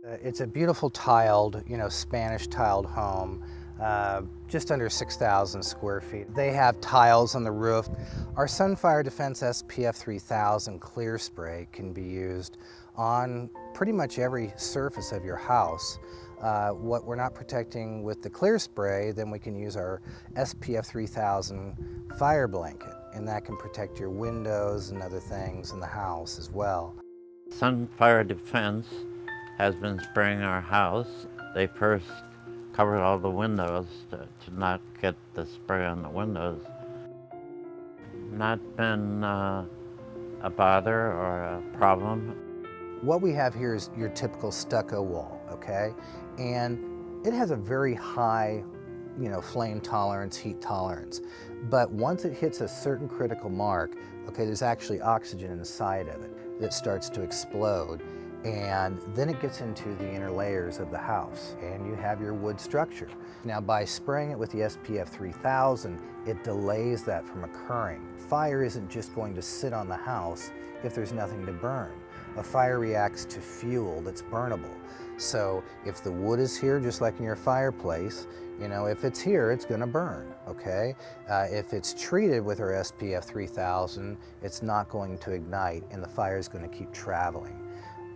It's a beautiful tiled, Spanish tiled home, just under 6,000 square feet. They have tiles on the roof. Our Sun FireDefense SPF 3000 clear spray can be used on pretty much every surface of your house. What we're not protecting with the clear spray, then we can use our SPF 3000 fire blanket, and that can protect your windows and other things in the house as well. Sun FireDefense has been spraying our house. They first covered all the windows to not get the spray on the windows. Not been a bother or a problem. What we have here is your typical stucco wall, okay? And it has a very high, flame tolerance, heat tolerance. But once it hits a certain critical mark, okay, there's actually oxygen inside of it that starts to explode. And then it gets into the inner layers of the house, and you have your wood structure. Now, by spraying it with the SPF 3000, it delays that from occurring. Fire isn't just going to sit on the house if there's nothing to burn. A fire reacts to fuel that's burnable. So if the wood is here, just like in your fireplace, if it's here, it's gonna burn, okay? If it's treated with our SPF 3000, it's not going to ignite, and the fire is gonna keep traveling.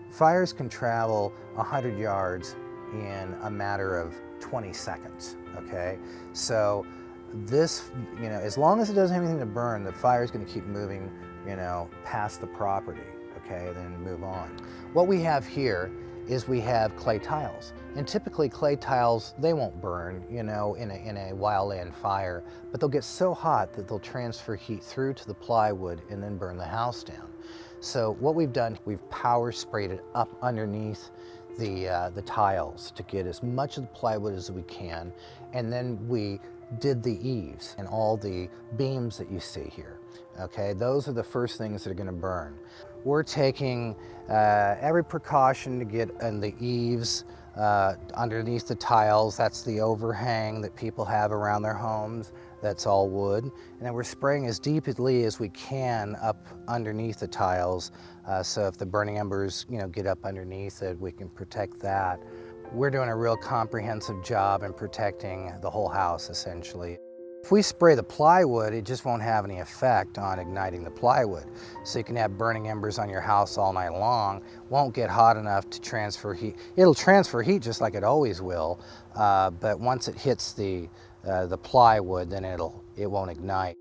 Fires can travel 100 yards in a matter of 20 seconds, okay? So this, as long as it doesn't have anything to burn, the fire is going to keep moving, past the property, okay, then move on. What we have here is we have clay tiles. And typically clay tiles, they won't burn, in a wildland fire, but they'll get so hot that they'll transfer heat through to the plywood and then burn the house down. So what we've done, we've power sprayed it up underneath the tiles to get as much of the plywood as we can, and then we did the eaves and all the beams that you see here. Okay, those are the first things that are going to burn. We're taking every precaution to get in the eaves underneath the tiles. That's the overhang that people have around their homes. That's all wood. And then we're spraying as deeply as we can up underneath the tiles. So if the burning embers, get up underneath it, we can protect that. We're doing a real comprehensive job in protecting the whole house, essentially. If we spray the plywood, it just won't have any effect on igniting the plywood. So you can have burning embers on your house all night long, won't get hot enough to transfer heat. It'll transfer heat just like it always will, but once it hits the plywood, then it won't ignite.